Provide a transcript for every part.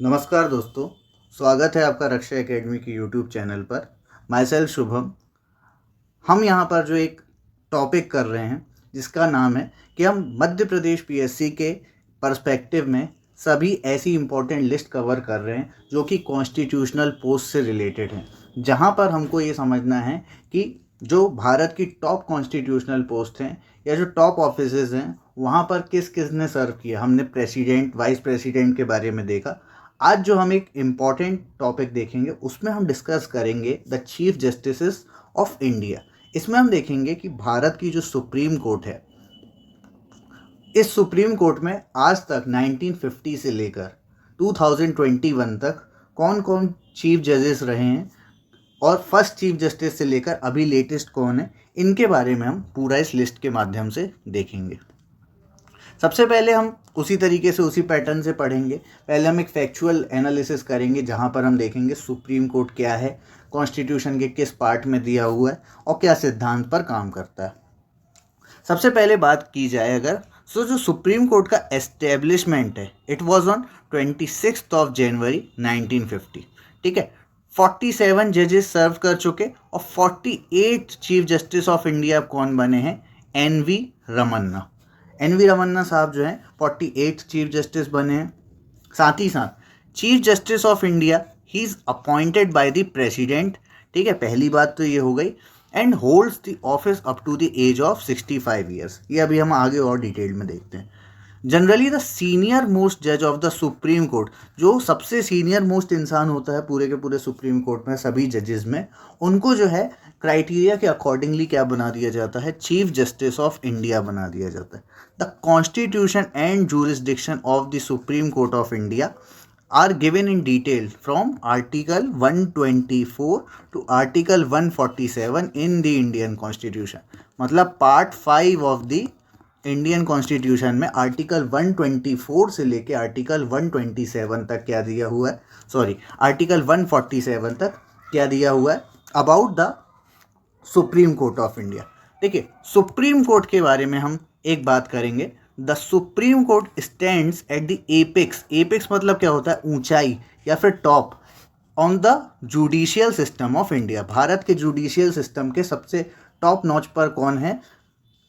नमस्कार दोस्तों, स्वागत है आपका रक्षा एकेडमी की यूट्यूब चैनल पर। My self Shubham. हम यहाँ पर जो एक टॉपिक कर रहे हैं जिसका नाम है कि हम मध्य प्रदेश पीएससी के पर्सपेक्टिव में सभी ऐसी इम्पोर्टेंट लिस्ट कवर कर रहे हैं जो कि कॉन्स्टिट्यूशनल पोस्ट से रिलेटेड हैं, जहाँ पर हमको ये समझना है कि जो भारत की टॉप कॉन्स्टिट्यूशनल पोस्ट हैं या जो टॉप ऑफिसेज हैं वहाँ पर किस किस ने सर्व किया। हमने प्रेसिडेंट, वाइस प्रेसिडेंट के बारे में देखा। आज जो हम एक इम्पॉर्टेंट टॉपिक देखेंगे उसमें हम डिस्कस करेंगे the chief justices of India. इसमें हम देखेंगे कि भारत की जो सुप्रीम कोर्ट है, इस सुप्रीम कोर्ट में आज तक 1950 से लेकर 2021 तक कौन कौन चीफ जजेस रहे हैं और फर्स्ट चीफ जस्टिस से लेकर अभी लेटेस्ट कौन है, इनके बारे में हम पूरा इस लिस्ट के माध्यम से देखेंगे। सबसे पहले हम उसी तरीके से उसी पैटर्न से पढ़ेंगे। पहले हम एक फैक्चुअल एनालिसिस करेंगे जहाँ पर हम देखेंगे सुप्रीम कोर्ट क्या है, कॉन्स्टिट्यूशन के किस पार्ट में दिया हुआ है और क्या सिद्धांत पर काम करता है। सबसे पहले बात की जाए अगर जो सुप्रीम कोर्ट का एस्टेब्लिशमेंट है, इट वाज ऑन 26 जनवरी 1950। ठीक है, 47 जजेस सर्व कर चुके और 48 चीफ जस्टिस ऑफ इंडिया कौन बने हैं? एन.वी. रमन्ना। एन.वी. रमन्ना साहब जो हैं 48 चीफ जस्टिस बने हैं। साथ ही साथ chief justice of India he is appointed by the president. ठीक है, पहली बात तो ये हो गई। And holds the office up to the age of 65 years. ये अभी हम आगे और डिटेल में देखते हैं। जनरली द सीनियर मोस्ट जज ऑफ द सुप्रीम कोर्ट, जो सबसे सीनियर मोस्ट इंसान होता है पूरे के पूरे सुप्रीम कोर्ट में सभी जजेस में, उनको जो है क्राइटेरिया के अकॉर्डिंगली क्या बना दिया जाता है? चीफ जस्टिस ऑफ इंडिया बना दिया जाता है। The constitution and jurisdiction of the supreme court of India are given in detail from Article 124 to Article 147 in the Indian Constitution। मतलब part 5 of the Indian constitution में article 124 से लेके article 127 तक क्या दिया हुआ है, आर्टिकल 147 तक क्या दिया हुआ है about the supreme court of India. देखिए, सुप्रीम कोर्ट के बारे में हम एक बात करेंगे। The supreme court stands at the apex. Apex मतलब क्या होता है? ऊंचाई या फिर top on the judicial system of India. Bharat के जुडिशियल सिस्टम के सबसे टॉप नॉच पर कौन है?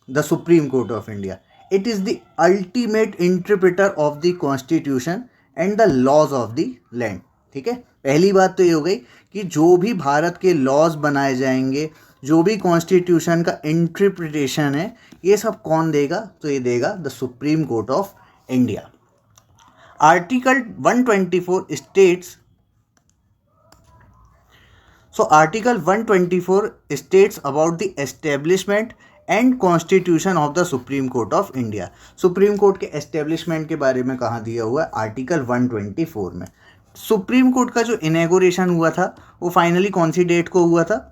The supreme court of India. It is the ultimate interpreter of the constitution and the laws of the land. ठीक है, पहली बात तो ये हो गई कि जो भी भारत के लॉज बनाए जाएंगे, जो भी कॉन्स्टिट्यूशन का इंटरप्रिटेशन है, ये सब कौन देगा? तो ये देगा the supreme court of India. Article 124 states article 124 states about the establishment and constitution of the supreme court of India. Supreme court के एस्टेब्लिशमेंट के बारे में कहाँ दिया हुआ है? आर्टिकल 124 में। सुप्रीम कोर्ट का जो इनॉग्रेशन हुआ था वो फाइनली कौन सी डेट को हुआ था?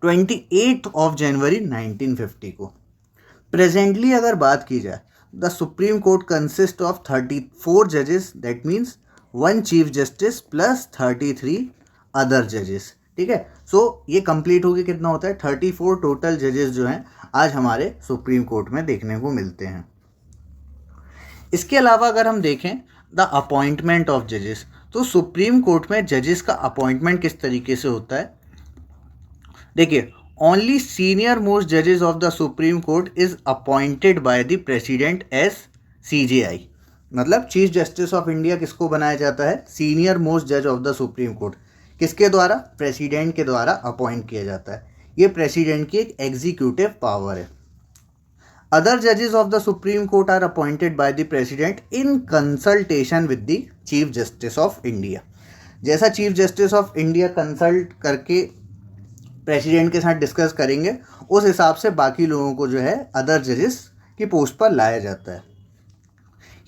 28 जनवरी 1950 को। प्रेजेंटली अगर बात की जाए, the supreme court consist of 34 जजेस, that means 1 chief justice plus 33 other जजेस। ठीक है, सो ये कंप्लीट होके कितना होता है? 34 टोटल जजेस जो हैं आज हमारे सुप्रीम कोर्ट में देखने को मिलते हैं। इसके अलावा अगर हम देखें द अपॉइंटमेंट ऑफ जजेस, तो सुप्रीम कोर्ट में जजेस का अपॉइंटमेंट किस तरीके से होता है? देखिए, ओनली सीनियर मोस्ट जजेस of the supreme court is appointed by the president as CJI। मतलब चीफ जस्टिस ऑफ इंडिया किसको बनाया जाता है? सीनियर मोस्ट जज ऑफ द सुप्रीम कोर्ट। किसके द्वारा? प्रेसिडेंट के द्वारा अपॉइंट किया जाता है। ये प्रेसिडेंट की एक एग्जीक्यूटिव पावर है। अदर जजेस of the supreme Court are appointed by the president in consultation with the chief justice of India. जैसा chief justice of India consult करके प्रेसिडेंट के साथ डिस्कस करेंगे, उस हिसाब से बाकी लोगों को जो है अदर जजेस की पोस्ट पर लाया जाता है।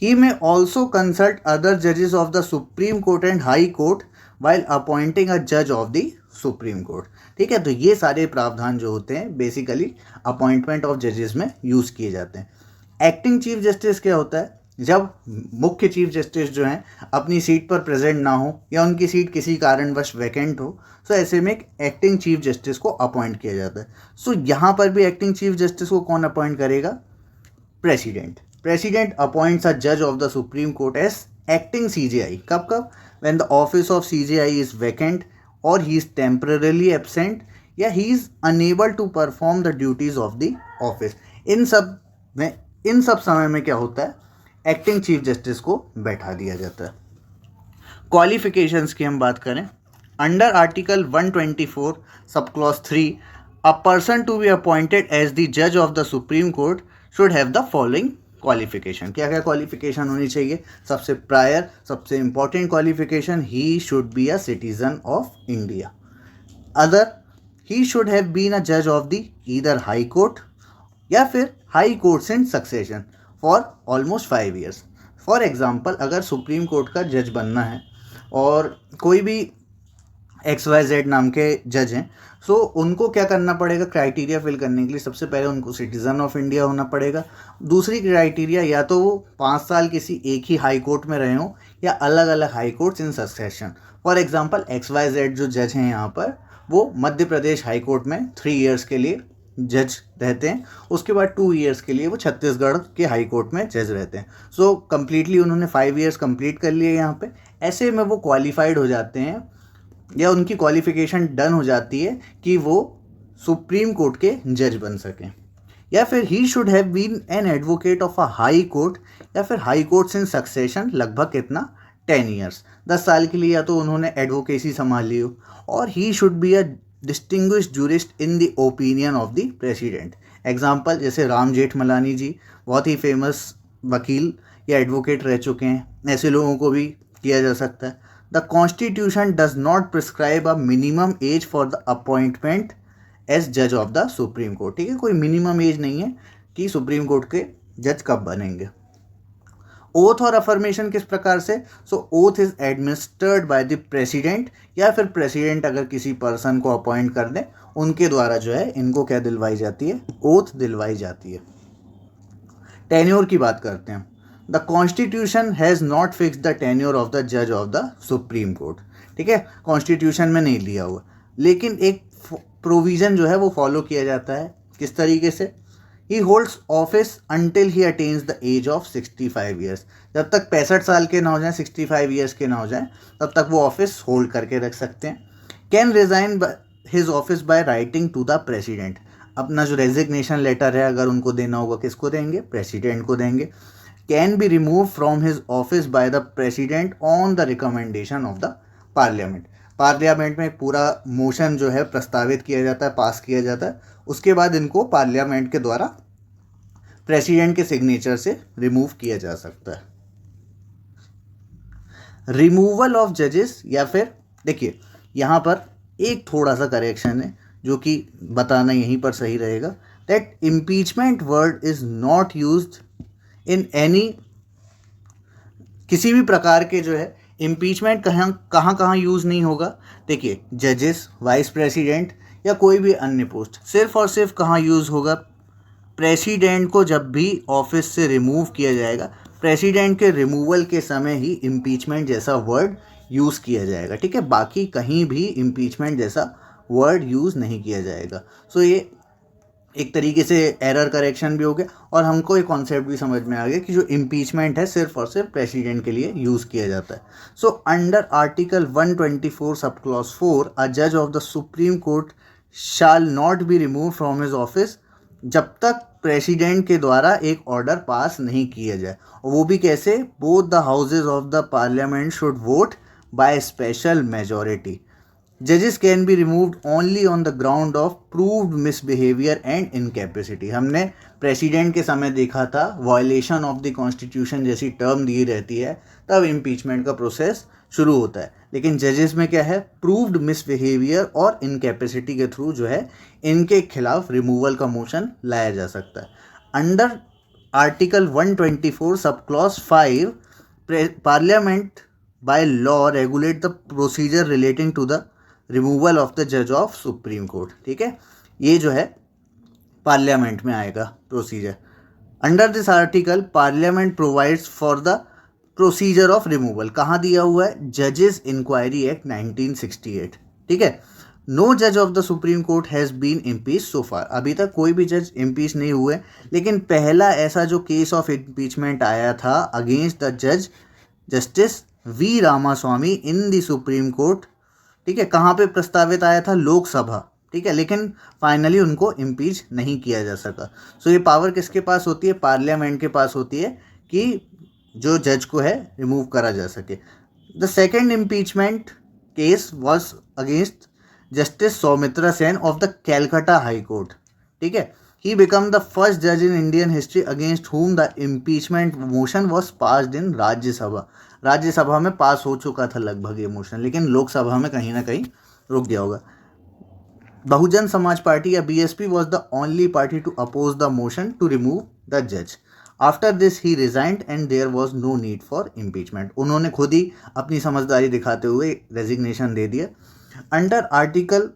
ही में ऑल्सो कंसल्ट अदर जजेस of the supreme court and high court while appointing a जज ऑफ द सुप्रीम कोर्ट। ठीक है, तो ये सारे प्रावधान जो होते हैं बेसिकली अपॉइंटमेंट ऑफ जजेस में यूज़ किए जाते हैं। एक्टिंग चीफ जस्टिस क्या होता है? जब मुख्य चीफ जस्टिस जो हैं अपनी सीट पर प्रेजेंट ना हो या उनकी सीट किसी कारणवश वैकेंट हो, सो ऐसे में एक एक्टिंग चीफ जस्टिस को अपॉइंट किया जाता है। सो यहाँ पर भी एक्टिंग चीफ जस्टिस को कौन अपॉइंट करेगा? President. President appoints a judge of the Supreme Court as acting CJI, कब कब, when the office of CJI is vacant और ही इज टेम्पररीली एब्सेंट या he is unable to perform the duties of the office. इन सब समय में क्या होता है, एक्टिंग चीफ जस्टिस को बैठा दिया जाता है। क्वालिफिकेशंस की हम बात करें, under article 124 sub clause 3 a person to be appointed as the जज of the supreme Court should have the following qualification. क्या क्या क्वालिफिकेशन होनी चाहिए? सबसे important qualification, he should be a citizen of India. Other, he should have been a जज of the either high court या फिर high courts in succession for almost 5 years. For example, अगर Supreme Court का जज बनना है और कोई भी XYZ नाम के जज हैं, सो उनको क्या करना पड़ेगा, क्राइटेरिया फिल करने के लिए सबसे पहले उनको सिटीज़न ऑफ इंडिया होना पड़ेगा। दूसरी क्राइटेरिया, या तो वो 5 साल किसी एक ही हाई कोर्ट में रहे हों या अलग अलग high courts in succession. For example XYZ जो जज हैं यहाँ पर, वो मध्य प्रदेश हाई कोर्ट में 3 इयर्स के लिए जज रहते हैं, उसके बाद 2 इयर्स के लिए वो छत्तीसगढ़ के हाई कोर्ट में जज रहते हैं। सो कम्प्लीटली उन्होंने 5 इयर्स कंप्लीट कर लिए यहाँ पे। ऐसे में वो क्वालिफाइड हो जाते हैं या उनकी क्वालिफिकेशन डन हो जाती है कि वो सुप्रीम कोर्ट के जज बन सकें। या फिर ही should have been an advocate of a high court या फिर हाई कोर्ट्स इन सक्सेशन, लगभग कितना, 10 ईयर्स, 10 साल के लिए या तो उन्होंने एडवोकेसी संभाली हो। और ही should be a distinguished jurist in the opinion of the president. Example, जैसे राम जेठमलानी जी बहुत ही फेमस वकील या एडवोकेट रह चुके हैं, ऐसे लोगों को भी किया जा सकता है। The constitution does not prescribe a minimum age for the appointment as जज ऑफ द सुप्रीम कोर्ट। ठीक है, कोई मिनिमम एज नहीं है कि सुप्रीम कोर्ट के जज कब बनेंगे। ओथ और अफर्मेशन किस प्रकार से? So oath is administered by the president या फिर प्रेसिडेंट अगर किसी पर्सन को अपॉइंट कर दें, उनके द्वारा जो है इनको क्या दिलवाई जाती है, ओथ दिलवाई जाती है। टेन्योर की बात करते हैं। The constitution has not fix the tenure of the जज ऑफ द सुप्रीम कोर्ट। ठीक है, कॉन्स्टिट्यूशन में नहीं लिया हुआ, लेकिन एक प्रोविज़न जो है वो फॉलो किया जाता है। किस तरीके से? He holds office until he attains the age of 65 years. जब तक 65 साल के ना हो जाएं, 65 ईयर्स के ना हो जाएं, तब तक वो ऑफिस होल्ड करके रख सकते हैं। Can resign his office by writing to the president. अपना जो रेजिग्नेशन लेटर है अगर उनको देना होगा, किसको देंगे? प्रेसिडेंट को देंगे। Can be remove from his office bye the president on the recommendation of the parliament. Parliament में पूरा मोशन जो है प्रस्तावित किया जाता है, पास किया जाता है, उसके बाद इनको पार्लियामेंट के द्वारा प्रेसिडेंट के सिग्नेचर से रिमूव किया जा सकता है। रिमूवल ऑफ जजेस, या फिर देखिए यहाँ पर एक थोड़ा सा करेक्शन है जो कि बताना यहीं पर सही रहेगा, that impeachment word is not used in any, किसी भी प्रकार के जो है इम्पीचमेंट कहाँ यूज़ नहीं होगा। देखिए, जजेस, वाइस प्रेसिडेंट या कोई भी अन्य पोस्ट, सिर्फ और सिर्फ कहाँ यूज़ होगा? प्रेसिडेंट को जब भी ऑफिस से रिमूव किया जाएगा, प्रेसिडेंट के रिमूवल के समय ही इम्पीचमेंट जैसा वर्ड यूज़ किया जाएगा। ठीक है, बाकी कहीं भी इम्पीचमेंट जैसा वर्ड यूज़ नहीं किया जाएगा। सो ये एक तरीके से एरर करेक्शन भी हो गया और हमको एक कॉन्सेप्ट भी समझ में आ गया कि जो इम्पीचमेंट है सिर्फ और सिर्फ प्रेसिडेंट के लिए यूज़ किया जाता है। So under article 124 sub clause 4 अ जज of the supreme court shall not be remove from his office जब तक प्रेसिडेंट के द्वारा एक ऑर्डर पास नहीं किया जाए। और वो भी कैसे? Both the houses of the parliament should vote by special majority. जजेस can be removed only on the ground of proved misbehaviour and incapacity. हमने प्रेसिडेंट के समय देखा था वायलेशन ऑफ द कॉन्स्टिट्यूशन जैसी टर्म दी रहती है तब इम्पीचमेंट का प्रोसेस शुरू होता है, लेकिन जजेस में क्या है? प्रूव्ड मिसबिहेवियर और इनकैपेसिटी के थ्रू जो है इनके खिलाफ रिमूवल का मोशन लाया जा सकता है। Under article 124 sub clause 5 parliament by law regulate the procedure relating to the removal of the जज ऑफ सुप्रीम कोर्ट। ठीक है, ये जो है पार्लियामेंट में आएगा procedure. Under this article parliament provides for the procedure of removal. कहाँ दिया हुआ है? जजेस इंक्वायरी एक्ट 1968। ठीक है, नो जज of the supreme Court has been impeach so far. अभी तक कोई भी जज इम्पीच नहीं हुए, लेकिन पहला ऐसा जो केस ऑफ इम्पीचमेंट आया था अगेंस्ट द जज justice V Ramaswami in the supreme court. ठीक है, कहाँ पे प्रस्तावित आया था? लोकसभा। ठीक है, लेकिन फाइनली उनको इम्पीच नहीं किया जा सका। सो ये पावर किसके पास होती है? पार्लियामेंट के पास होती है कि जो जज को है रिमूव करा जा सके। The second impeachment case was against justice Soumitra Sen of the Calcutta high court. ठीक है, he became the first judge in Indian history against whom the impeachment motion was passed in Rajya Sabha. Rajya Sabha में पास हो चुका था लगभग ये मोशन, लेकिन लोकसभा में कहीं ना कहीं रुक गया होगा। बहुजन समाज पार्टी या BSP was the only party to oppose the motion to remove the judge. After this he resigned and there was no need for impeachment. उन्होंने खुद ही अपनी समझदारी दिखाते हुए रेजिग्नेशन दे दिया। Under article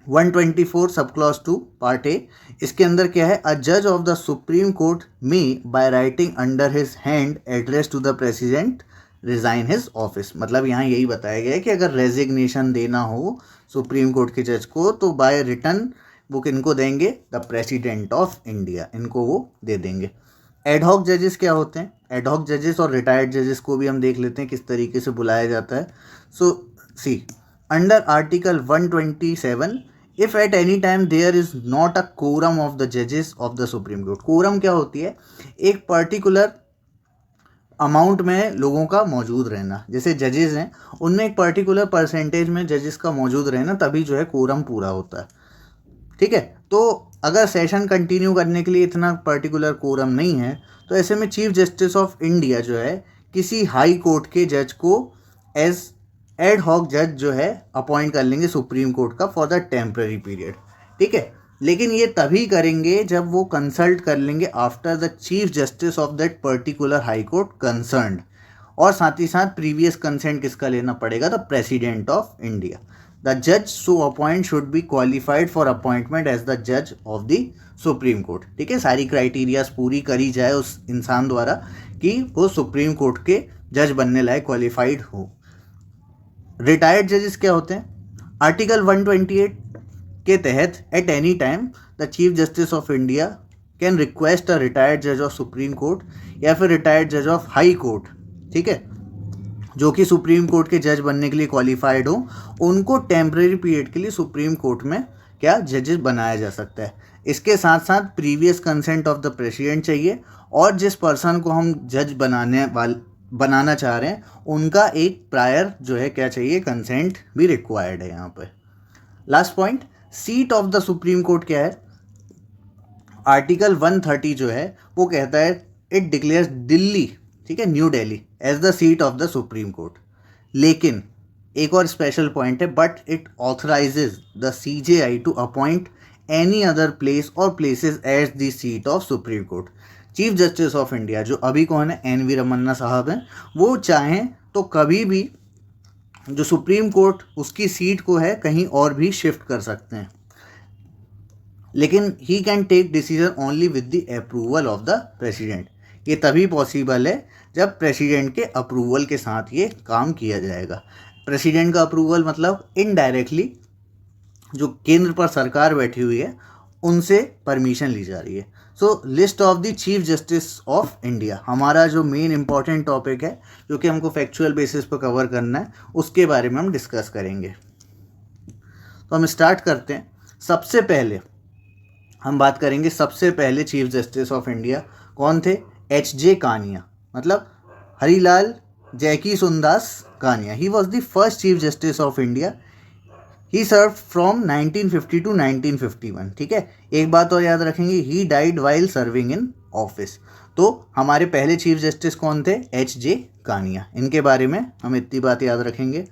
124 sub clause 2 part A, इसके अंदर क्या है? अ जज ऑफ द सुप्रीम कोर्ट में by writing under his hand address to the president resign his office. मतलब यहाँ यही बताया गया है कि अगर रेजिग्नेशन देना हो सुप्रीम कोर्ट के जज को तो बाय रिटर्न वो किनको देंगे? द प्रेसिडेंट ऑफ इंडिया, इनको वो दे देंगे। एडहॉक जजेस क्या होते हैं? एडहॉक जजेस और रिटायर्ड जजेस को भी हम देख लेते हैं किस तरीके से बुलाया जाता है। So see under article 127 if at any time there is not a quorum of the जजेस of the supreme court. Quorum क्या होती है? एक पर्टिकुलर अमाउंट में लोगों का मौजूद रहना। जैसे जजेस हैं उनमें एक पर्टिकुलर परसेंटेज में जजेस का मौजूद रहना, तभी जो है कोरम पूरा होता है। ठीक है, तो अगर सेशन कंटिन्यू करने के लिए इतना पर्टिकुलर कोरम नहीं है तो ऐसे में चीफ जस्टिस ऑफ इंडिया जो है किसी हाई कोर्ट के जज को एज एड हॉक जज जो है अपॉइंट कर लेंगे सुप्रीम कोर्ट का फॉर द टेम्पररी पीरियड। ठीक है, लेकिन ये तभी करेंगे जब वो कंसल्ट कर लेंगे after the chief justice of that particular high court concerned, और साथ ही साथ प्रीवियस कंसेंट किसका लेना पड़ेगा? The president of India. The जज so appoint should be qualified for appointment as the जज ऑफ द सुप्रीम कोर्ट। ठीक है, सारी क्राइटेरियाज पूरी करी जाए उस इंसान द्वारा कि वो सुप्रीम कोर्ट के जज बनने लायक क्वालिफाइड हो। रिटायर्ड जजेस क्या होते हैं? आर्टिकल 128 के तहत eight any time the chief justice of India can request a retired जज ऑफ सुप्रीम कोर्ट या फिर रिटायर्ड जज ऑफ हाई कोर्ट, ठीक है, जो कि सुप्रीम कोर्ट के जज बनने के लिए क्वालिफाइड हो, उनको टेम्परेरी पीरियड के लिए सुप्रीम कोर्ट में क्या जजेस बनाया जा सकता है। इसके साथ साथ previous consent of the president चाहिए, और जिस पर्सन को हम जज बनाना चाह रहे हैं उनका एक प्रायर जो है क्या चाहिए? कंसेंट भी रिक्वायर्ड है यहाँ पे। Last point, seat of the supreme court क्या है? आर्टिकल 130 जो है वो कहता है इट डिक्लेयर्स दिल्ली, ठीक है, new Delhi as the seat of the supreme court. लेकिन एक और स्पेशल पॉइंट है, but it authorizes the CJI to appoint any other place और places as the seat of supreme court. Chief justice of India जो अभी कौन है? NV Ramana साहब हैं, वो चाहें तो कभी भी जो सुप्रीम कोर्ट उसकी सीट को है कहीं और भी शिफ्ट कर सकते हैं, लेकिन he can take decision only with the approval of the president. ये तभी पॉसिबल है जब प्रेसिडेंट के अप्रूवल के साथ ये काम किया जाएगा। प्रेसिडेंट का अप्रूवल मतलब इनडायरेक्टली जो केंद्र पर सरकार बैठी हुई है उनसे परमिशन ली जा रही है। So list of the chief justice of India हमारा जो मेन इंपॉर्टेंट टॉपिक है, जो कि हमको फैक्चुअल बेसिस पर कवर करना है, उसके बारे में हम डिस्कस करेंगे। तो हम स्टार्ट करते हैं। सबसे पहले हम बात करेंगे, सबसे पहले चीफ जस्टिस ऑफ इंडिया कौन थे? HJ कानिया, मतलब Harilal Jekisundas Kania. He was the first chief justice of India. He serve from 1950 to 1951। ठीक है, एक बात और याद रखेंगे, he died while serving in office. तो हमारे पहले चीफ जस्टिस कौन थे? HJ कानिया। इनके बारे में हम इतनी बात याद रखेंगे।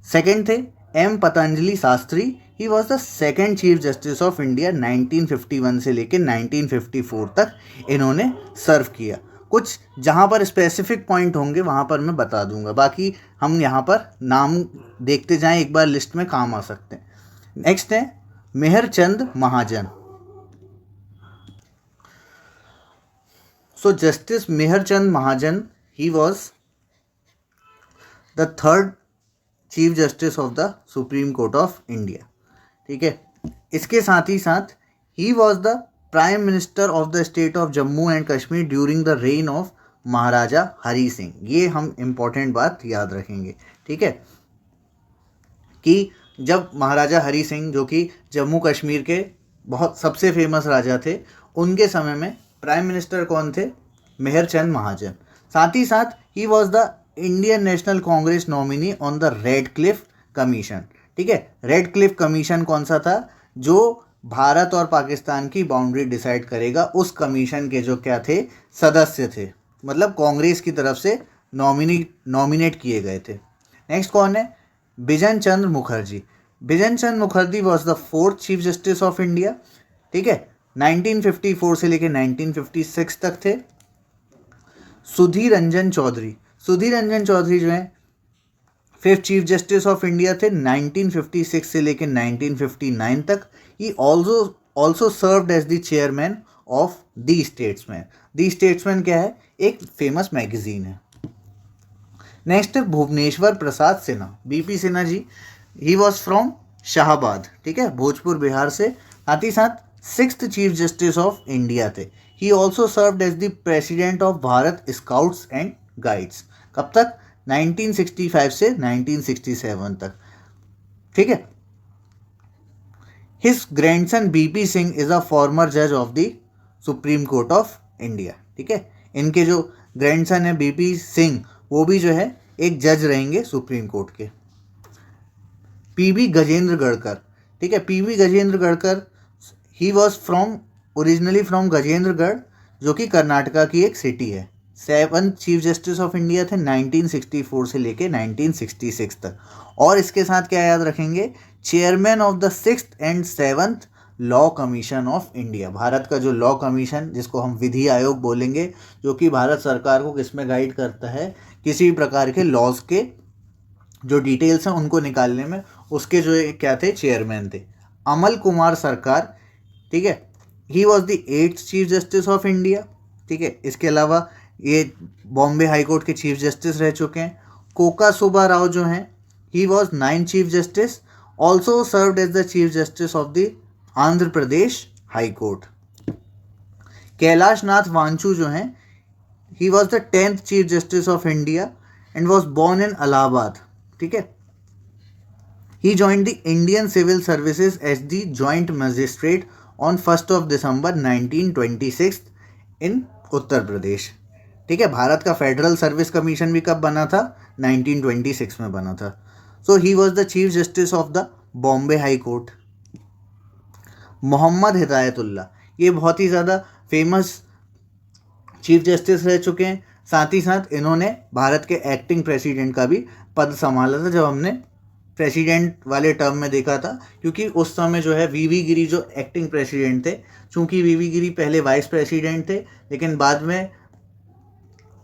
सेकंड थे M Patanjali Shastri. He was the second chief justice of India. 1951 से लेकर 1954 तक इन्होंने सर्व किया। कुछ जहाँ पर स्पेसिफिक पॉइंट होंगे वहाँ पर मैं बता दूंगा, बाकी हम यहाँ पर नाम देखते जाएं, एक बार लिस्ट में काम आ सकते हैं। नेक्स्ट है Mehrchand Mahajan. So justice Mehrchand Mahajan, he was the third chief justice of the supreme court of India. ठीक है, इसके साथ ही साथ he was the prime minister of the state of Jammu and Kashmir during the reign of Maharaja Hari Singh. ये हम इम्पोर्टेंट बात याद रखेंगे, ठीक है, कि जब महाराजा हरि सिंह जो कि जम्मू कश्मीर के बहुत सबसे फेमस राजा थे, उनके समय में प्राइम मिनिस्टर कौन थे? मेहर चंद महाजन। साथ ही साथ he was the Indian national Congress nominee on the red Cliff commission, ठीक है। रेड क्लिफ कमीशन कौन सा था? जो भारत और पाकिस्तान की बाउंड्री डिसाइड करेगा, उस कमीशन के जो क्या थे? सदस्य थे, मतलब कांग्रेस की तरफ से नॉमिनेट किए गए थे। नेक्स्ट कौन है? बिजन Chandra Mukherjee. Bijan Chandra Mukherjee was the 4th chief justice of India, ठीक है। 1954 से लेकर 1956 तक थे। सुधीर रंजन चौधरी। सुधीर रंजन चौधरी जो है 5th chief justice of India थे 1956 से लेकर 1959 तक। He also served as the chairman of the statesman. The statesman क्या है? एक फेमस मैगजीन है। नेक्स्ट है Bhuvneshwar Prasad Sinha, BP Sinha ji. He was from Shahabad, ठीक है, भोजपुर बिहार से। साथ ही साथ 6th chief justice of India थे। He also served as the president of Bharat scouts and guides. कब तक? 1965 से 1967 तक, ठीक है। His grandson BP Singh is a former जज of the supreme court of India, ठीक है। इनके जो ग्रैंडसन है बीपी सिंह, वो भी जो है एक जज रहेंगे सुप्रीम कोर्ट के। पीबी गजेंद्र गढ़कर, ठीक है। PB Gajendragadkar he was originally from Gajendragad, जो कि कर्नाटका की एक सिटी है। 7th chief justice of India थे 1964 से लेके 1966 तक। और इसके साथ क्या याद रखेंगे? Chairman of the 6th and 7th law commission of India. Bharat का जो लॉ कमीशन, जिसको हम विधि आयोग बोलेंगे, जो कि भारत सरकार को किसमें गाइड करता है? किसी भी प्रकार के लॉज के जो डिटेल्स हैं उनको निकालने में, उसके जो क्या थे? चेयरमैन थे। अमल कुमार सरकार, ठीक है। He was the 8th chief justice of India, ठीक है। इसके अलावा ये बॉम्बे हाई कोर्ट के चीफ जस्टिस रह चुके हैं। कोका सुब्बा राव जो हैं, he was 9th chief justice, also served as the chief justice of the Andhra Pradesh high court. Kailash Nath Wanchoo जो हैं, he was the 10th chief justice of India and was born in Allahabad, ठीक है। He joined the Indian civil services as the joint magistrate on 1st of December 1926 in Uttar Pradesh, ठीक है। भारत का federal service commission भी कब बना था? 1926 में बना था। So he was the chief justice of the Bombay high court. Mohammad Hidayatullah, ये बहुत ही ज़्यादा फेमस चीफ जस्टिस रह चुके हैं। साथ ही साथ इन्होंने भारत के एक्टिंग प्रेसिडेंट का भी पद संभाला था, जब हमने प्रेसिडेंट वाले टर्म में देखा था, क्योंकि उस समय जो है वीवी गिरी जो एक्टिंग प्रेसिडेंट थे, चूँकि वीवी गिरी पहले वाइस प्रेसिडेंट थे, लेकिन बाद में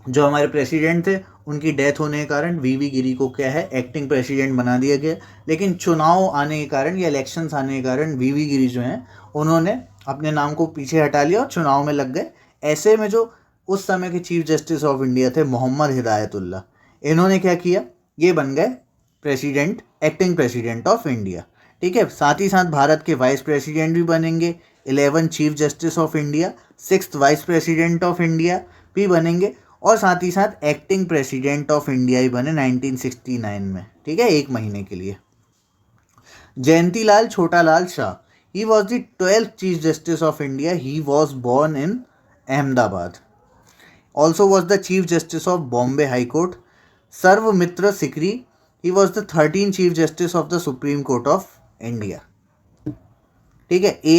जो हमारे प्रेसिडेंट थे उनकी डेथ होने के कारण वीवी गिरी को क्या है? एक्टिंग प्रेसिडेंट बना दिया गया। लेकिन चुनाव आने के कारण या इलेक्शंस आने के कारण वीवी गिरी जो हैं उन्होंने अपने नाम को पीछे हटा लिया और चुनाव में लग गए। ऐसे में जो उस समय के चीफ जस्टिस ऑफ इंडिया थे मोहम्मद हिदायतुल्ला, इन्होंने क्या किया? ये बन गए president, acting president of India, ठीक है। साथ ही साथ भारत के वाइस प्रेसिडेंट भी बनेंगे, 11 chief justice of India, 6th vice president of India भी बनेंगे, और साथ ही साथ एक्टिंग प्रेसिडेंट ऑफ इंडिया ही बने 1969 में, ठीक है, 1 महीने के लिए। Jayantilal Chhotalal Shah, he was the 12th chief justice of India. He was born in Ahmedabad. Also was the chief justice of Bombay high court. Sarv Mittra Sikri, he was the 13th chief justice of the supreme court of India, ठीक है। A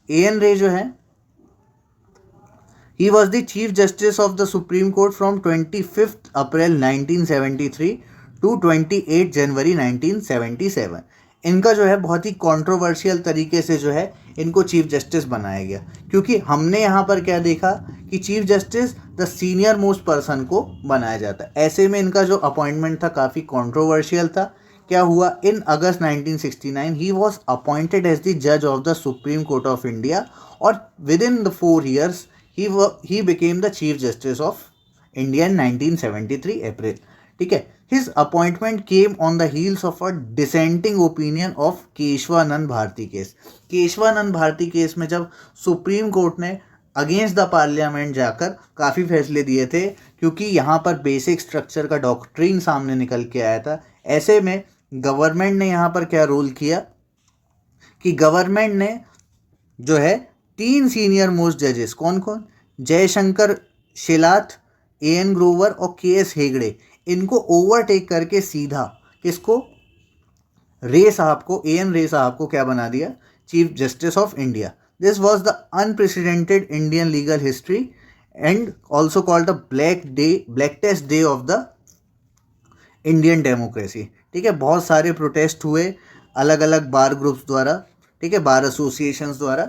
N रे जो है, he was the chief justice of the supreme court from 25th April 1973 to 28 जनवरी 1977। इनका जो है बहुत ही controversial तरीके से जो है इनको चीफ जस्टिस बनाया गया, क्योंकि हमने यहाँ पर क्या देखा कि chief justice the senior most person को बनाया जाता है। ऐसे में इनका जो अपॉइंटमेंट था काफ़ी कंट्रोवर्शियल था। क्या हुआ? In August 1969 he was appointed as the जज of the supreme court of India, और within the 4 years he became the chief justice of India in 1973 April, ठीक है। His appointment came on the heels of a dissenting opinion of Kesavananda Bharati case. Kesavananda Bharati case में जब supreme court ने against the parliament जाकर काफ़ी फैसले दिए थे, क्योंकि यहाँ पर बेसिक स्ट्रक्चर का डॉक्ट्रिन सामने निकल के आया था। ऐसे में गवर्नमेंट ने यहाँ पर क्या रोल किया कि गवर्नमेंट ने जो है 3 सीनियर मोस्ट जजेस, कौन कौन, जयशंकर शेलाथ, एएन ग्रोवर और केएस हेगड़े, इनको ओवरटेक करके सीधा किसको, रे साहब को, एएन रे साहब को क्या बना दिया, chief justice of India. This was the unprecedented Indian legal history and also called the blackest day of the Indian democracy. ठीक है, बहुत सारे प्रोटेस्ट हुए अलग अलग बार ग्रुप्स द्वारा, ठीक है, बार एसोसिएशंस द्वारा।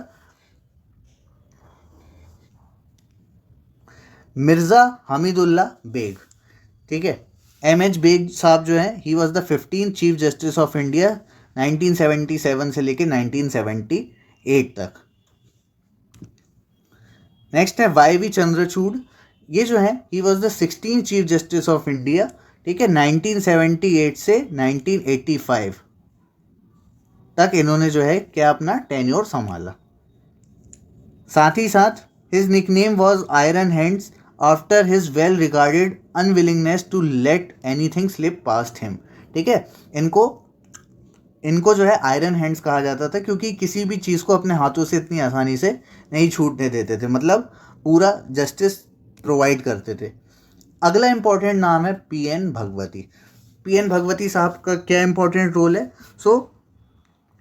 मिर्ज़ा हमीदुल्ला बेग, ठीक है, एमएच बेग साहब जो हैं, he was the 15th chief justice of India 1977 से लेके 1978 तक। नेक्स्ट है वाई.वी. चंद्रचूड़, ये जो है he was the 16th chief justice of India, ठीक है, 1978 से 1985 तक इन्होंने जो है क्या अपना टेन्योर संभाला। साथ ही साथ his nickname was iron hands after his well regarded unwillingness to let anything slip past him. ठीक है, इनको जो है आयरन हैंड्स कहा जाता था, क्योंकि किसी भी चीज़ को अपने हाथों से इतनी आसानी से नहीं छूटने देते थे, मतलब पूरा जस्टिस प्रोवाइड करते थे। अगला इंपॉर्टेंट नाम है पीएन भगवती। पीएन भगवती साहब का क्या इंपॉर्टेंट रोल है?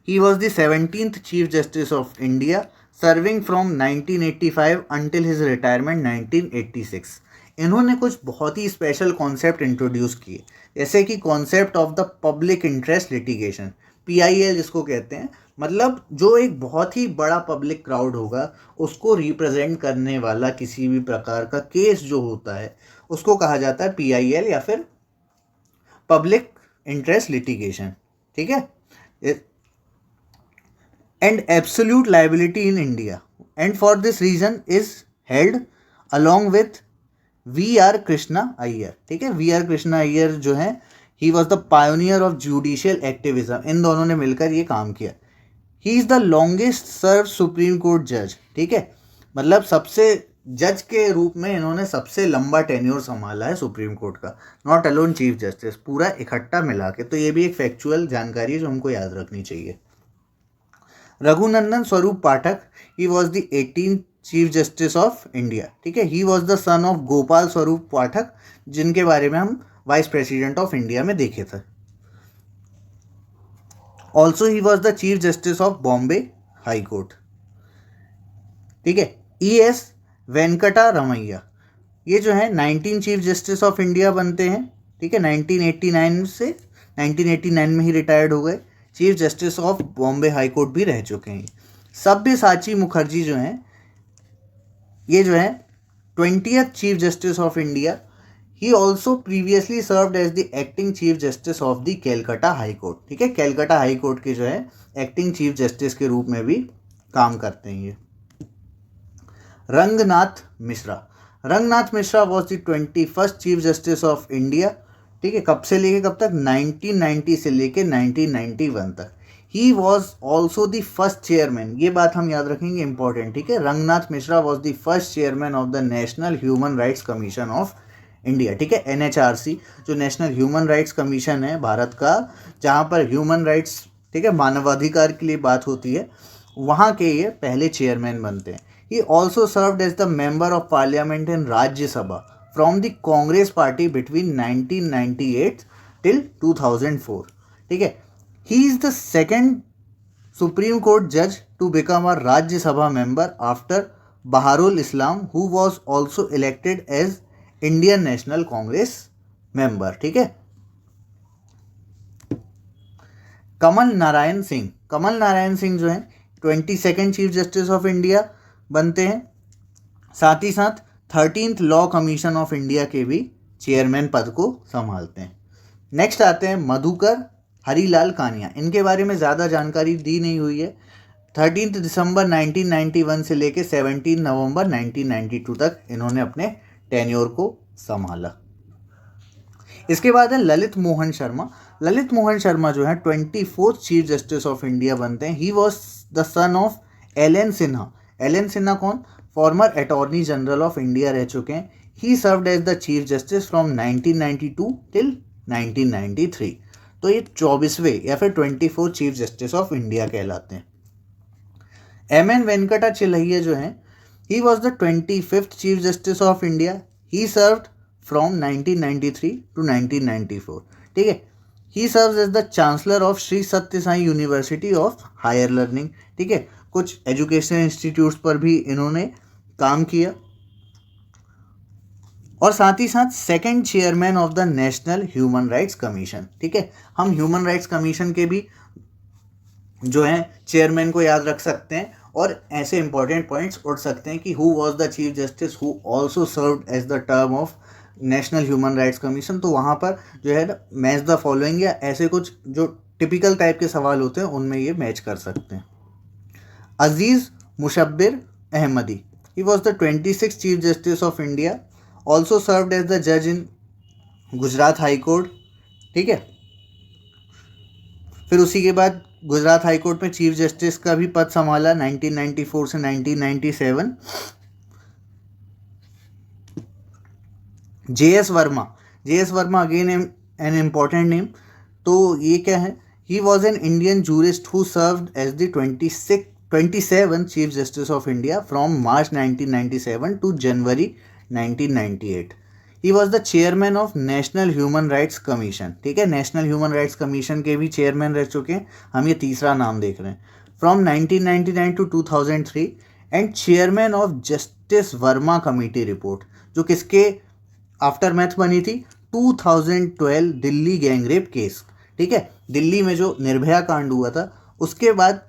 He was the 17th chief justice of India, serving from 1985 until his retirement 1986। इन्होंने कुछ बहुत ही स्पेशल कॉन्सेप्ट इंट्रोड्यूस किए, जैसे कि concept of the public interest litigation, PIL जिसको कहते हैं, मतलब जो एक बहुत ही बड़ा पब्लिक क्राउड होगा उसको रिप्रेजेंट करने वाला किसी भी प्रकार का केस जो होता है उसको कहा जाता है PIL या फिर पब्लिक इंटरेस्ट लिटिगेशन। ठीक है, and absolute liability in India, and for this reason is held along with V.R. Krishna Iyer। ठीक है, V.R. Krishna Iyer जो है he was the pioneer of judicial activism, इन दोनों ने मिलकर ये काम किया। he is the longest served Supreme Court judge। ठीक है, मतलब सबसे जज के रूप में इन्होंने सबसे लंबा टेन्योर संभाला है सुप्रीम कोर्ट का, नॉट अलोन चीफ जस्टिस, पूरा इकट्ठा मिला के। तो ये भी एक फैक्चुअल जानकारी है जो हमको याद रखनी चाहिए। Raghunandan Swarup Pathak, he was the 18th chief justice of India. ठीक है, he was the son of Gopal Swarup Pathak, जिनके बारे में हम वाइस प्रेसिडेंट ऑफ इंडिया में देखे थे। Also he was the chief justice of Bombay high court. ठीक है, ES वेंकटा रमैया, ये जो है 19 चीफ जस्टिस ऑफ इंडिया बनते हैं। ठीक है, 1989 से 1989 में ही रिटायर्ड हो गए, chief justice of Bombay high court भी रह चुके हैं। सब्यसाची मुखर्जी जो हैं, ये जो है 20th chief justice of India, he also previously served as the acting chief justice of the Calcutta high court. ठीक है, कैलकाटा हाई कोर्ट के जो है एक्टिंग चीफ जस्टिस के रूप में भी काम करते हैं ये। Ranganath Mishra, Ranganath Mishra was the 21st chief justice of India. ठीक है, कब से लेके कब तक? 1990 से लेके 1991 तक। He was also the first chairman, ये बात हम याद रखेंगे, इंपॉर्टेंट। ठीक है, Ranganath Mishra was the first chairman of the national human rights commission of India. ठीक है, NHRC जो नेशनल ह्यूमन राइट्स कमीशन है भारत का, जहाँ पर ह्यूमन राइट्स, ठीक है, मानवाधिकार के लिए बात होती है, वहाँ के ये पहले चेयरमैन बनते हैं। He also served as the member of parliament in Rajya Sabha from the Congress party between 1998 till 2004. ठीक है, he is the second Supreme Court judge to become a Rajya Sabha member after Baharul Islam, who was also elected as Indian National Congress member। ठीक है, कमल नारायण सिंह, कमल नारायण सिंह जो है 22nd chief justice of India बनते हैं, साथ ही साथ 13th law commission of India के भी चेयरमैन पद को संभालते हैं। नेक्स्ट आते हैं मधुकर हरीलाल कानिया, इनके बारे में ज़्यादा जानकारी दी नहीं हुई है। 13 दिसंबर 1991 से लेके 17 नवंबर 1992 तक इन्होंने अपने टेन्योर को संभाला। इसके बाद है ललित मोहन शर्मा। ललित मोहन शर्मा जो है 24th chief justice of India बनते हैं। He was the son of L N Sinha. L N Sinha कौन? Former attorney general of India रह चुके हैं। He served as the chief justice from 1992 till 1993। तो ये 24वें या फिर 24 चीफ जस्टिस ऑफ इंडिया कहलाते हैं। एम.एन. वेंकटाचलैया जो हैं, he was the 25th chief justice of India. He served from 1993 to 1994। ठीक है। He serves as the chancellor of Shri Sathya Sai university of higher learning. ठीक है। कुछ एजुकेशनल इंस्टीट्यूट्स पर भी इन्होंने काम किया और साथ ही साथ second chairman of the national human rights commission. ठीक है। हम ह्यूमन राइट्स कमीशन के भी जो है चेयरमैन को याद रख सकते हैं और ऐसे इंपॉर्टेंट पॉइंट्स उठ सकते हैं कि who was the chief justice who also served as the term of national human rights commission. तो वहाँ पर जो है मैच द फॉलोइंग या ऐसे कुछ जो टिपिकल टाइप के सवाल होते हैं उनमें ये मैच कर सकते हैं। Aziz Mushabbir Ahmadi, he was the 26th chief justice of India, also served as the जज इन गुजरात हाई कोर्ट। ठीक है। फिर उसी के बाद गुजरात हाई कोर्ट में चीफ जस्टिस का भी पद संभाला 1994 से 1997। J S. Verma again an important name. तो ये क्या है, he was an Indian jurist who served as the 27th chief justice of India from March 1997 to January 1998। He was the chairman of national human rights commission. ठीक है। National human rights commission के भी chairman रह चुके हैं। हम ये तीसरा नाम देख रहे हैं। From 1999 to 2003 and chairman of justice Verma committee report, जो किसके आफ्टर मैथ बनी थी, 2012 दिल्ली गैंगरेप केस। ठीक है। दिल्ली में जो निर्भया कांड हुआ था उसके बाद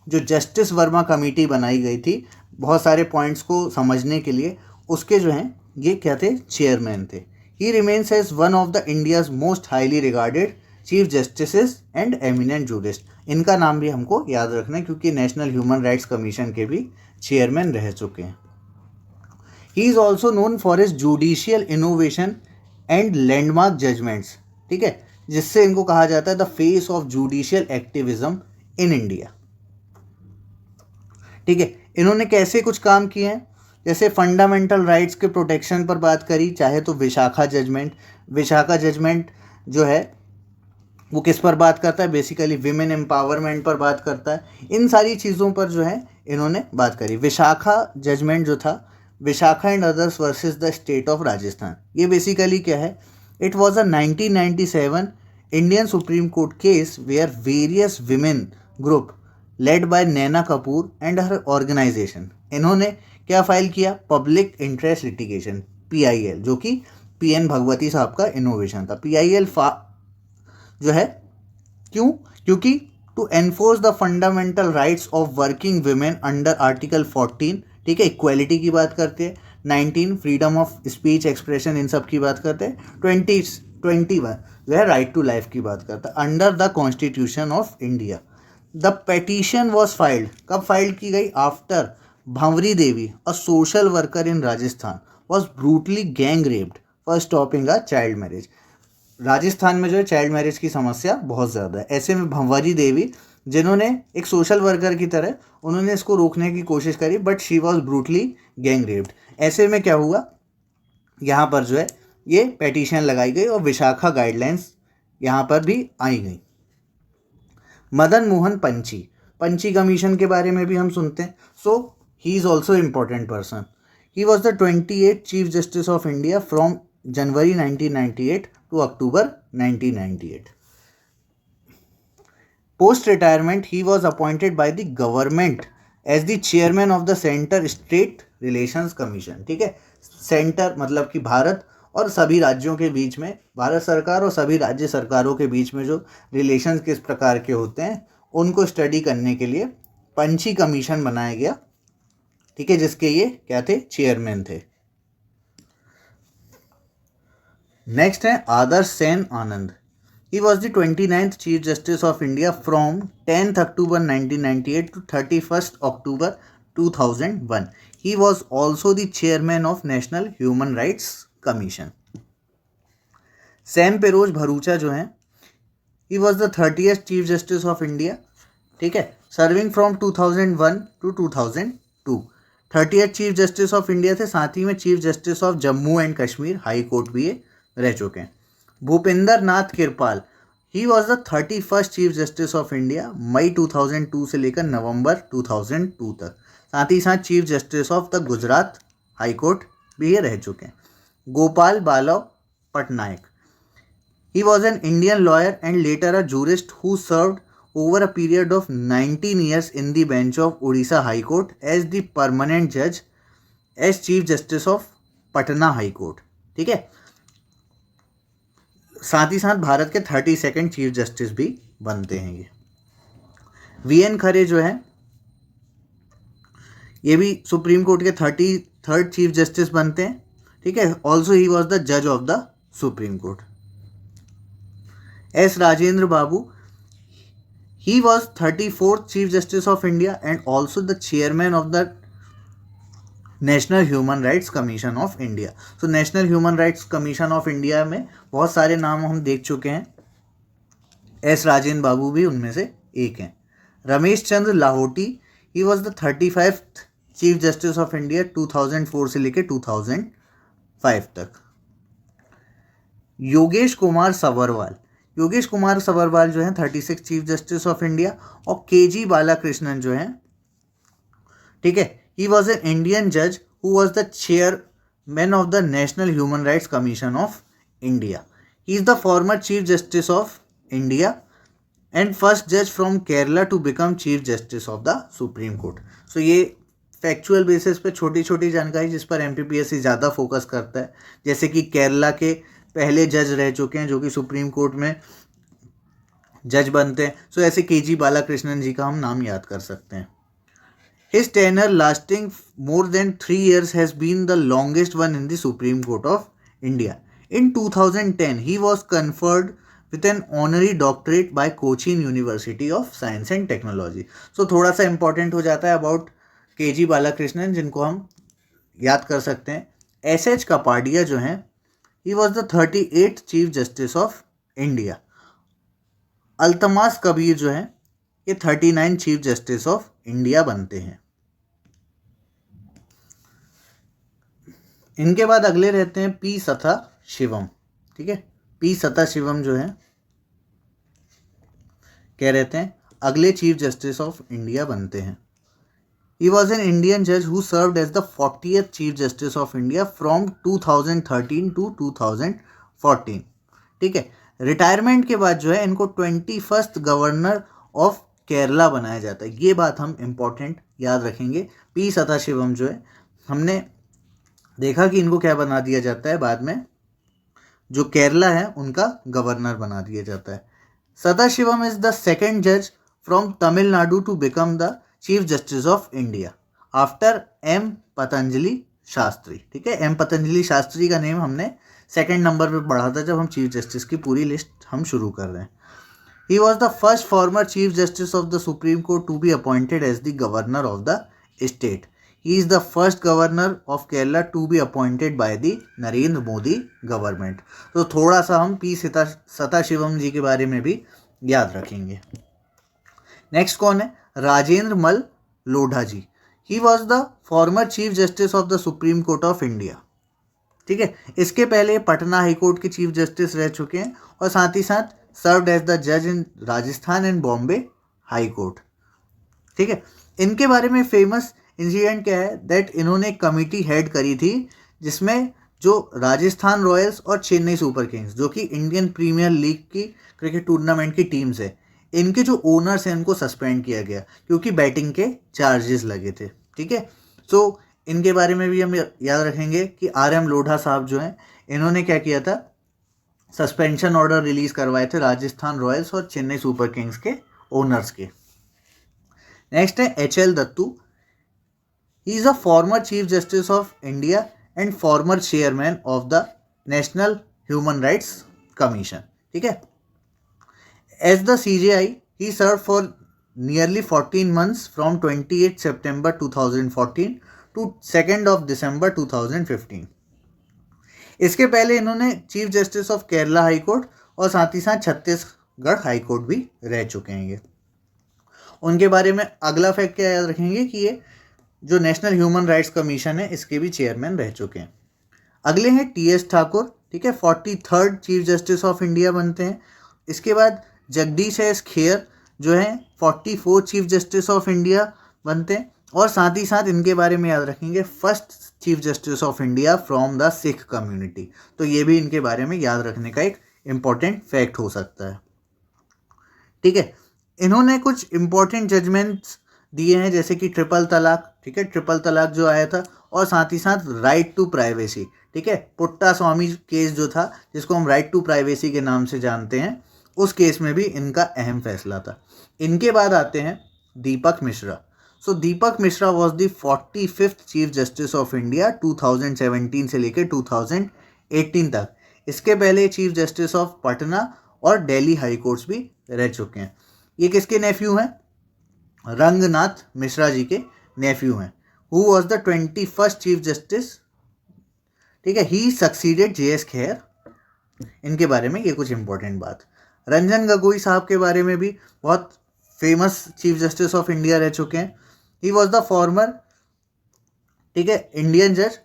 जो जस्टिस वर्मा कमेटी बनाई गई थी बहुत सारे पॉइंट्स को समझने के लिए, उसके जो हैं ये क्या थे, चेयरमैन थे। He remains as one of the India's most highly regarded chief justices and eminent jurist. इनका नाम भी हमको याद रखना है क्योंकि नेशनल ह्यूमन राइट्स कमीशन के भी चेयरमैन रह चुके हैं। ही is also known for his judicial innovation and landmark judgments. ठीक है। जिससे इनको कहा जाता है the face of judicial activism in India. ठीक है। इन्होंने कैसे कुछ काम किए हैं, जैसे फंडामेंटल राइट्स के प्रोटेक्शन पर बात करी, चाहे तो विशाखा जजमेंट जो है वो किस पर बात करता है, बेसिकली विमेन एम्पावरमेंट पर बात करता है। इन सारी चीज़ों पर जो है इन्होंने बात करी। विशाखा जजमेंट जो था, Vishaka and others versus the state of Rajasthan, ये बेसिकली क्या है, it was a 1997 Indian supreme court case where various women group led by Naina Kapoor and her organisation, इन्होंने क्या फाइल किया, पब्लिक इंटरेस्ट लिटिगेशन PIL, जो कि PN भगवती साहब का इनोवेशन था। PIL जो है क्यों, क्योंकि to enforce the fundamental rights of working women under article 14। ठीक है। इक्वालिटी की बात करते हैं। 19 फ्रीडम ऑफ स्पीच एक्सप्रेशन, इन सब की बात करते हैं। 21 जो है राइट टू लाइफ की बात करता है under the constitution of India. The petition was filed, कब फाइल की गई, after Bhanwari Devi, a social worker in Rajasthan, was brutally gang raped for stopping a child marriage. Rajasthan में जो है चाइल्ड मैरिज की समस्या बहुत ज़्यादा है। ऐसे में भंवरी देवी, जिन्होंने एक सोशल वर्कर की तरह उन्होंने इसको रोकने की कोशिश करी, but she was brutally gang raped. ऐसे में क्या हुआ, यहाँ पर जो है ये पेटिशन लगाई गई और विशाखा गाइडलाइंस यहाँ पर भी आई गई। मदन मोहन पंची कमीशन के बारे में भी हम सुनते हैं। So he is also important person. He was the 28th chief justice of India from January 1998 to October 1998। Post retirement he was appointed by the government as the chairman of the centre state relations commission. ठीक है। Centre मतलब कि भारत और सभी राज्यों के बीच में, भारत सरकार और सभी राज्य सरकारों के बीच में जो रिलेशंस किस प्रकार के होते हैं उनको स्टडी करने के लिए पंची कमीशन बनाया गया। ठीक है। जिसके ये क्या थे, चेयरमैन थे। नेक्स्ट है Adarsh Sen Anand. He was the 29th chief justice of India from 10th October 1998 to 31st October 2001. He was also the chairman of National Human Rights Commission. Sam Piroj Bharucha जो हैं, he was the 30th chief justice of India. ठीक है। Serving from 2001 to 2002. 30th chief justice of India थे, साथ ही में chief justice of Jammu and Kashmir high court भी ये रह चुके हैं। Bhupinder Nath Kirpal, he was the 31st chief justice of India, मई 2002 से लेकर नवंबर 2002 तक। साथ ही साथ chief justice of the Gujarat high court भी ये रह चुके हैं। Gopal Balava Patnaik, he was an Indian lawyer and later a jurist who served over a period of 19 years in the bench of Odisha High Court as the permanent judge as Chief Justice of Patna High Court। ठीक है, साथ ही साथ भारत के 32nd chief justice भी बनते हैं ये। वीएन खरे जो है ये भी सुप्रीम कोर्ट के 33rd चीफ जस्टिस बनते हैं। ठीक है, ऑल्सो ही वॉज द जज of the supreme court. S Rajendra Babu, he was 34th Chief Justice of India and also the chairman of the National Human Rights Commission of India। So National Human Rights Commission of India में बहुत सारे नाम हम देख चुके हैं, S Rajendra बाबू भी उनमें से एक हैं। Ramesh Chandra Lahoti, he was the 35th Chief Justice of India 2004 से लेकर 2005 तक। योगेश कुमार सबरवाल, योगेश कुमार सबरवाल जो हैं 36 चीफ जस्टिस ऑफ इंडिया। और केजी बालाकृष्णन जो हैं, ठीक है, ही वॉज एन इंडियन जज who was the chairman of the national human rights commission of India. He is the former chief justice of India and first जज from Kerala to become chief justice of the supreme court. So ये factual basis पे छोटी छोटी जानकारी जिस पर MPPSC ज़्यादा focus करता है, जैसे कि केरला के पहले जज रह चुके हैं जो कि सुप्रीम कोर्ट में जज बनते हैं। सो ऐसे केजी बालाकृष्णन जी का हम नाम याद कर सकते हैं। His tenure lasting more than 3 years has been the longest one in the supreme court of India. In 2010 he was conferred with an honorary doctorate by Cochin university of science and technology. So थोड़ा सा important हो जाता है about KG Balakrishnan, जिनको हम याद कर सकते हैं। एस.एच. कपाडिया जो हैं, he was the 38th chief justice of India. Altamas Kabir जो हैं ये 39 चीफ जस्टिस ऑफ इंडिया बनते हैं। इनके बाद अगले रहते हैं पी सथा शिवम। ठीक है, पी सथा शिवम जो है क्या रहते हैं, अगले चीफ जस्टिस ऑफ इंडिया बनते हैं। He was an Indian judge who served as the 40th Chief Justice of India from 2013 to 2014। ठीक है, रिटायरमेंट के बाद जो है इनको 21st गवर्नर ऑफ केरला बनाया जाता है। ये बात हम इम्पोर्टेंट याद रखेंगे। पी सदाशिवम जो है हमने देखा कि इनको क्या बना दिया जाता है, बाद में जो केरला है उनका गवर्नर बना दिया जाता है। सदाशिवम इज द सेकेंड जज from Tamil Nadu to become the chief justice of India after M Patanjali Sastri. ठीक है, एम पतंजलि शास्त्री का नेम हमने सेकंड नंबर पे पढ़ा था जब हम चीफ जस्टिस की पूरी लिस्ट हम शुरू कर रहे हैं। He was the first former chief justice of the supreme court to be appointed as the governor of the state. He is the first governor of Kerala to be appointed by the Narendra Modi government. तो थोड़ा सा हम P Sadasivam जी के बारे में भी याद रखेंगे। नेक्स्ट कौन है, Rajendra Mal Lodha ji. He was the former chief justice of the supreme court of India. ठीक है, इसके पहले पटना हाई कोर्ट के चीफ जस्टिस रह चुके हैं और साथ ही साथ सर्व्ड एज द जज in Rajasthan and Bombay high court. ठीक है, इनके बारे में फेमस इंसिडेंट क्या है, दैट इन्होंने एक कमिटी हेड करी थी जिसमें जो राजस्थान रॉयल्स और चेन्नई सुपर किंग्स जो कि इंडियन प्रीमियर लीग की क्रिकेट टूर्नामेंट की टीम्स है, इनके जो ओनर्स हैं इनको सस्पेंड किया गया क्योंकि बैटिंग के चार्जेस लगे थे। ठीक है, सो इनके बारे में भी हम याद रखेंगे कि आर.एम. लोढ़ा साहब जो हैं इन्होंने क्या किया था, सस्पेंशन ऑर्डर रिलीज करवाए थे राजस्थान रॉयल्स और चेन्नई सुपर किंग्स के ओनर्स के। नेक्स्ट है HL. Dattu. He is a former chief justice of India and former chairman of the national human rights commission. ठीक है, as the CJI he served for nearly 14 months from 28 September 2014 to 2nd of December 2015। इसके पहले इन्होंने chief justice of Kerala high court और साथ ही साथ Chhattisgarh high court भी रह चुके हैं। ये उनके बारे में अगला फैक्ट क्या याद रखेंगे कि ये जो नेशनल ह्यूमन राइट्स कमीशन है इसके भी चेयरमैन रह चुके हैं। अगले हैं टी.एस. ठाकुर, ठीक है, 43rd chief justice of India बनते हैं। इसके बाद जगदीश एस खेर जो है 44th chief justice of India बनते हैं। और साथ ही साथ इनके बारे में याद रखेंगे, first chief justice of India from the Sikh community. तो ये भी इनके बारे में याद रखने का एक इम्पॉर्टेंट फैक्ट हो सकता है, ठीक है। इन्होंने कुछ इम्पॉर्टेंट जजमेंट्स दिए हैं, जैसे कि ट्रिपल तलाक, ठीक है, ट्रिपल तलाक जो आया था, और साथ ही साथ राइट टू प्राइवेसी, ठीक है, पुट्टा स्वामी केस जो था जिसको हम राइट टू प्राइवेसी के नाम से जानते हैं, उस केस में भी इनका अहम फैसला था। इनके बाद आते हैं Deepak Mishra. So Deepak Mishra was the 45th chief justice of India 2017 से लेकर 2018 तक। इसके पहले चीफ जस्टिस ऑफ पटना और दिल्ली हाई कोर्ट्स भी रह चुके हैं। ये किसके नेफ्यू हैं? रंगनाथ मिश्रा जी के नेफ्यू हैं। Who was the 21st chief justice, ठीक है, ही सक्सीडेड जे.एस. खेर। इनके बारे में ये कुछ इंपॉर्टेंट बात। रंजन गोगोई साहब के बारे में भी बहुत famous chief justice of India रह चुके हैं। ही वॉज द फॉर्मर, ठीक है, इंडियन जज,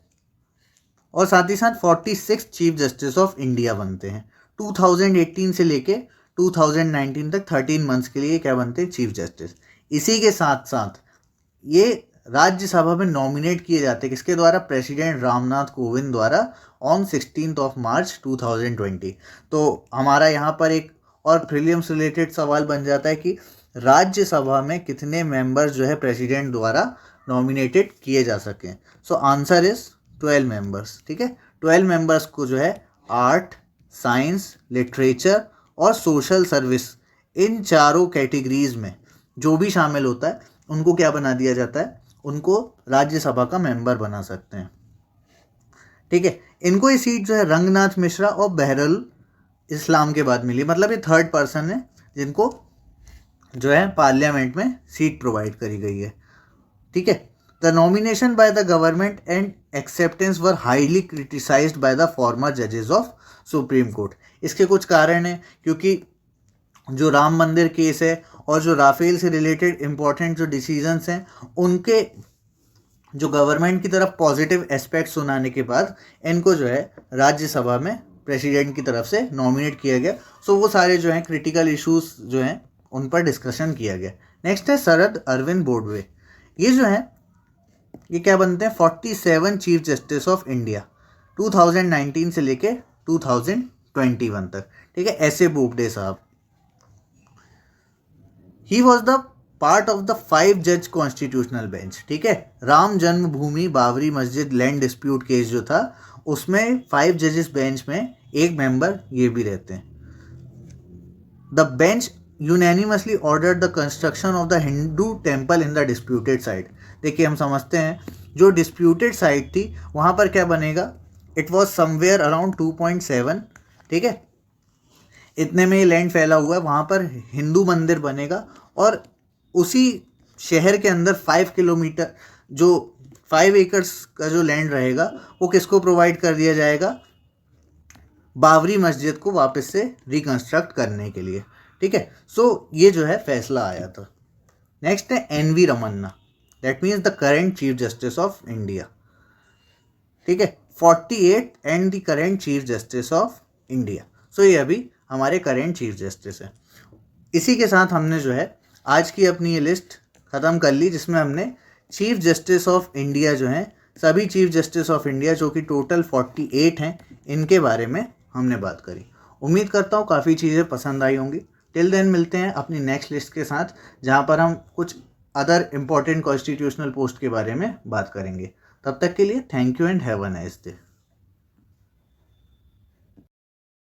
और साथ ही साथ 46th chief justice of India बनते हैं। 2018 से लेके 2019 तक 13 मंथ्स के लिए क्या बनते हैं? Chief justice. इसी के साथ साथ ये राज्यसभा में नॉमिनेट किए जाते हैं, किसके द्वारा? प्रेसिडेंट रामनाथ कोविंद द्वारा ऑन 16 मार्च 2020। तो हमारा यहाँ पर एक और प्रीलिम्स रिलेटेड सवाल बन जाता है कि राज्यसभा में कितने मेंबर्स जो है प्रेसिडेंट द्वारा नॉमिनेटेड किए जा सकें। सो आंसर इज 12 मेंबर्स, ठीक है। 12 मेंबर्स को जो है आर्ट, साइंस, लिटरेचर और सोशल सर्विस, इन चारों कैटेगरीज में जो भी शामिल होता है उनको क्या बना दिया जाता है? उनको राज्यसभा का मेंबर बना सकते हैं, ठीक है। इनको ये सीट जो है रंगनाथ मिश्रा और बहरुल इस्लाम के बाद मिली, मतलब ये थर्ड पर्सन है जिनको जो है पार्लियामेंट में सीट प्रोवाइड करी गई है, ठीक है। The nomination bye the government and acceptance were highly criticised by the former जजेस ऑफ सुप्रीम कोर्ट। इसके कुछ कारण हैं, क्योंकि जो राम मंदिर केस है और जो राफेल से रिलेटेड इम्पोर्टेंट जो डिसीजंस हैं, उनके जो गवर्नमेंट की तरफ पॉजिटिव एस्पेक्ट सुनाने के बाद इनको जो है राज्यसभा में प्रेसिडेंट की तरफ से नॉमिनेट किया गया। सो वो सारे जो हैं क्रिटिकल इश्यूज जो हैं उन पर डिस्कशन किया गया। नेक्स्ट है शरद अरविंद बोबडे। ये जो है ये क्या बनते हैं? 47 चीफ जस्टिस ऑफ इंडिया 2019 से लेके 2021 तक, ठीक है। ऐसे बोबडे साहब, ही was the part of the 5 जज कॉन्स्टिट्यूशनल बेंच, ठीक है। राम जन्मभूमि बाबरी मस्जिद लैंड डिस्प्यूट केस जो था उसमें 5 जजेस बेंच में एक मेंबर ये भी रहते हैं। The bench unanimously ordered the construction of the Hindu temple in the disputed site. देखिए, हम समझते हैं जो डिस्प्यूटेड साइट थी वहाँ पर क्या बनेगा? इट वॉज समवेयर अराउंड 2.7, ठीक है, इतने में ये लैंड फैला हुआ है, वहाँ पर हिंदू मंदिर बनेगा। और उसी शहर के अंदर 5 किलोमीटर जो 5 एकर्स का जो लैंड रहेगा वो किसको प्रोवाइड कर दिया जाएगा? बाबरी मस्जिद को वापस से रिकंस्ट्रक्ट करने के लिए, ठीक है। सो ये जो है फैसला आया था। नेक्स्ट है N V. Ramana, that means the current chief justice of India, ठीक है, 48 and the current chief justice of India. So ये अभी हमारे करेंट चीफ जस्टिस है। इसी के साथ हमने जो है आज की अपनी ये लिस्ट ख़त्म कर ली, जिसमें हमने चीफ जस्टिस ऑफ इंडिया जो हैं, सभी चीफ जस्टिस ऑफ इंडिया जो कि टोटल 48 हैं, इनके बारे में हमने बात करी। उम्मीद करता हूँ काफ़ी चीज़ें पसंद आई होंगी। टिल देन मिलते हैं अपनी नेक्स्ट लिस्ट के साथ, जहाँ पर हम कुछ अदर इम्पॉर्टेंट कॉन्स्टिट्यूशनल पोस्ट के बारे में बात करेंगे। तब तक के लिए thank you and have a nice day.